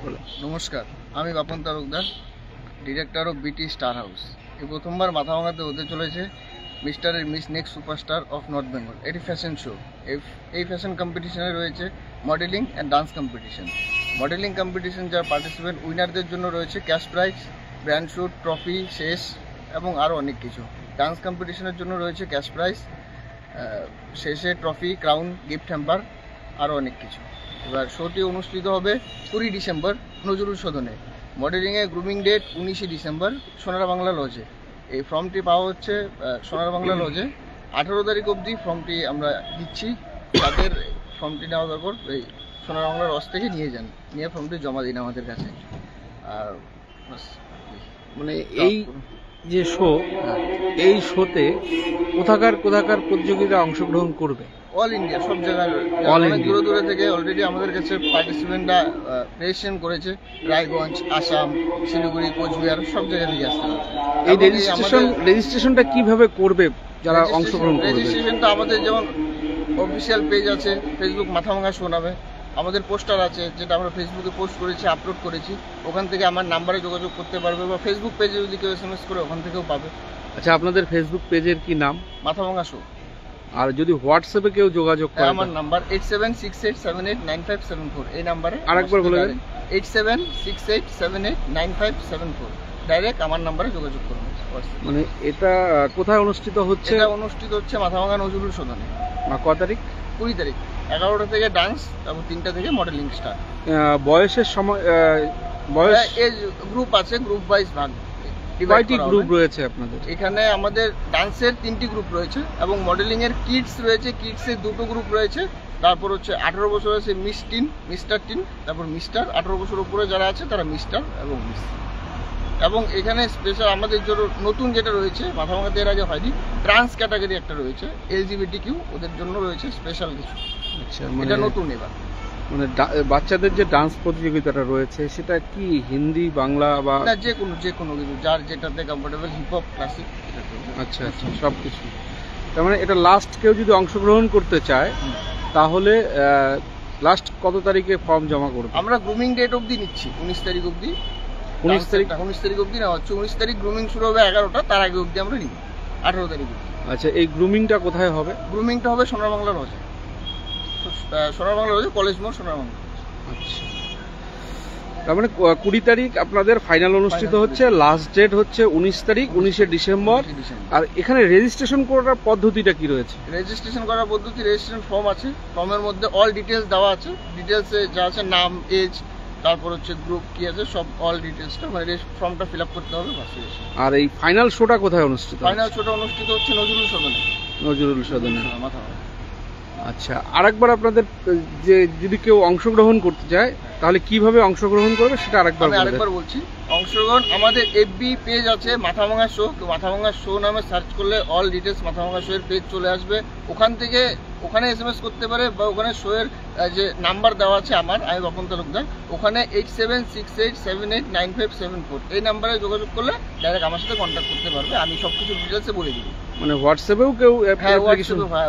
নমস্কার, আমি Bapan Talukdar, director of BT star house. এই প্রথমবার মাথাভাঙাতে হতে চলেছে mister and miss next superstar of north Bengal. এটি ফ্যাশন শো। এই ফ্যাশন কম্পিটিশনে রয়েছে modelling and dance competition. Modelling competition যার পার্টিসিপেন্ট উইনারদের জন্য রয়েছে cash prize, brand shoot, trophy, sash এবং আরও অনেক কিছু। ডান্স কম্পিটিশনের জন্য রয়েছে ক্যাশ প্রাইজ, শেষে ট্রফি, ক্রাউন, গিফট হ্যাম্পার, আরও অনেক কিছু। এবার শোটি অনুষ্ঠিত হবে 20 ডিসেম্বর নজরুল সদনে। মডেলিংয়ে গ্রুমিং ডেট 19 ডিসেম্বর সোনার বাংলা লজে। এই ফর্মটি পাওয়া হচ্ছে সোনার বাংলা লজে। 18 তারিখ অবধি ফর্মটি আমরা দিচ্ছি। তাদের ফর্মটি নেওয়া দরকার এই সোনার বাংলা লজ থেকে নিয়ে ফর্মটি জমা দিন আমাদের কাছে। আর মানে এই যে শো, এই শোতে কোথাকার প্রতিযোগীরা অংশগ্রহণ করবে? অল ইন্ডিয়া, সব জায়গায়, অনেক দূরে থেকে অলরেডি আমাদের কাছে পার্টিসিপেন্টরা রেজিস্ট্রেশন করেছে। রায়গঞ্জ, আসাম, শিলিগুড়ি, কোচবিহার, সব জায়গা থেকে আসতে হবে। এই রেজিস্ট্রেশনটা কিভাবে করবে যারা অংশগ্রহণ করবে? রেজিস্ট্রেশনটা আমাদের যেমন অফিসিয়াল পেজ আছে, ফেসবুক মাথাভাঙা শো নামে। আমাদের পোস্টার আছে, যেটা আমরা ফেসবুকে পোস্ট করেছি, আপলোড করেছি। ওখান থেকে আমার নাম্বারে যোগাযোগ করতে পারবে, বা ফেসবুক পেজে যদি কেউ SMS করে ওখান থেকেও পাবে। আচ্ছা, আপনাদের ফেসবুক পেজের কি নাম? মাথাভাঙা শো। আর যদি হোয়াটসঅ্যাপে কেউ যোগাযোগ করে? আমার নাম্বার 8768789574। এই নাম্বারে আরেকবার বলে দেন। 8768789574। ডাইরেক্ট আমার নাম্বারে যোগাযোগ করুন। মানে এটা কোথায় অনুষ্ঠিত হচ্ছে? এটা অনুষ্ঠিত হচ্ছে মাথাভাঙা নজরুল সদনে। কত তারিখ? 20 তারিখ। 11টা থেকে ডান্স, তারপর 3টা থেকে মডেলিং স্টার্ট। বয়সের সময় বয়স এজ গ্রুপ আছে, গ্রুপ ওয়াইজ ভাগ। কয়টি গ্রুপ রয়েছে আপনাদের এখানে? আমাদের ডান্সের 3টি গ্রুপ রয়েছে এবং মডেলিং এর কিডস রয়েছে। কিডসের 2টো গ্রুপ রয়েছে। তারপর হচ্ছে 18 বছর আছে মিস টিন, মিস্টার টিন, তারপর মিস্টার। 18 বছর উপরে যারা আছে তারা মিস্টার এবং মিস। এবং এখানে স্পেশাল আমাদের জন্য নতুন যেটা রয়েছে, মাথাভাঙাতে এর আগে হয়নি, ট্রান্স ক্যাটাগরি একটা রয়েছে, LGBTQ, ওদের জন্য রয়েছে স্পেশাল কিছু। আচ্ছা, এটা নতুন এবার। মানে বাচ্চাদের যে ডান্স প্রতিযোগিতাটা রয়েছে সেটা কি হিন্দি, বাংলা বা যে কোনো কিছু, যার যেটাতে কমফোর্টেবল, হিপ হপ, ক্লাসিক। আচ্ছা আচ্ছা, সব কিছু। তার মানে এটা লাস্ট কেউ যদি অংশগ্রহণ করতে চায় তাহলে লাস্ট কত তারিখে ফর্ম জমা করবে? আমরা গ্রুমিং ডেট অবধি নিচ্ছি, 19 তারিখ অবধি। 19 তারিখ অবধি নেওয়া হচ্ছে। 19 তারিখ গ্রুমিং শুরু হবে 11টা, তার আগে অবধি আমরা নিব 18 তারিখ অবধি। আচ্ছা, এই গ্রুমিংটা কোথায় হবে? গ্রুমিংটা হবে সোনার বাংলা লজে। সোনার বাংলা লজে, কলেজ মোড়, সোনার বাংলা। আচ্ছা, তার মানে 20 তারিখ আপনাদের ফাইনাল অনুষ্ঠিত হচ্ছে। লাস্ট ডেট হচ্ছে 19 তারিখ, 19 ডিসেম্বর। আর এখানে রেজিস্ট্রেশন করার পদ্ধতিটা কি রয়েছে? রেজিস্ট্রেশন করার পদ্ধতি, রেজিস্ট্রেশন ফর্ম আছে। ফর্মের মধ্যে অল ডিটেলস দেওয়া আছে। ডিটেলসে যা আছে, নাম, এজ, তারপর হচ্ছে গ্রুপ কি আছে, সব অল ডিটেলসটা মানে ফর্মটা ফিল আপ করতে হবে। আর এই ফাইনাল শোটা কোথায় অনুষ্ঠিত? ফাইনাল শোটা অনুষ্ঠিত হচ্ছে নজরুল সদনে। নজরুল সদনে, মাথাভাঙা। আচ্ছা, আরেকবার আপনাদের যে যদি কেউ অংশগ্রহণ করতে চায় তাহলে কিভাবে অংশগ্রহণ করবে সেটা আরেকবার বলছি। অংশগ্রহণ আমাদের FB পেজ আছে মাথাভাঙা শো। মাথাভাঙা শো নামে সার্চ করলে অল ডিটেলস মাথাভাঙা শো এর পেজ চলে আসবে। ওখানে SMS করতে পারে, বা ওখানে শো এর যে নাম্বার দেওয়া আছে আমি বাপন তালুকদার, ওখানে 8768789574 এই নাম্বারে যোগাযোগ করলে ডাইরেক্ট আমার সাথে কন্ট্যাক্ট করতে পারবে। আমি সবকিছু ডিটেলসে বলে দিব। মানে হোয়াটসঅ্যাপেও কেউ?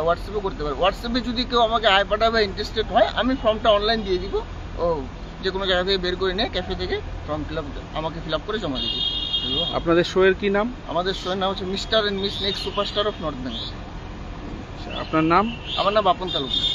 হোয়াটসঅ্যাপে করতে পারে। হোয়াটসঅ্যাপে যদি কেউ আমাকে আয় পাঠাবে, ইন্টারেস্টেড হয়, আমি ফর্মটা অনলাইন দিয়ে দিব। যে কোনো জায়গা থেকে বের করে নিয়ে ক্যাফে থেকে ফর্ম আমাকে ফিল আপ করে জমা দিয়ে দিব। আপনাদের শো এর কি নাম? আমাদের শো এর নাম হচ্ছে mister and miss next superstar of north Bengal. আপনার নাম? আমার নাম বাপন তালুকদার।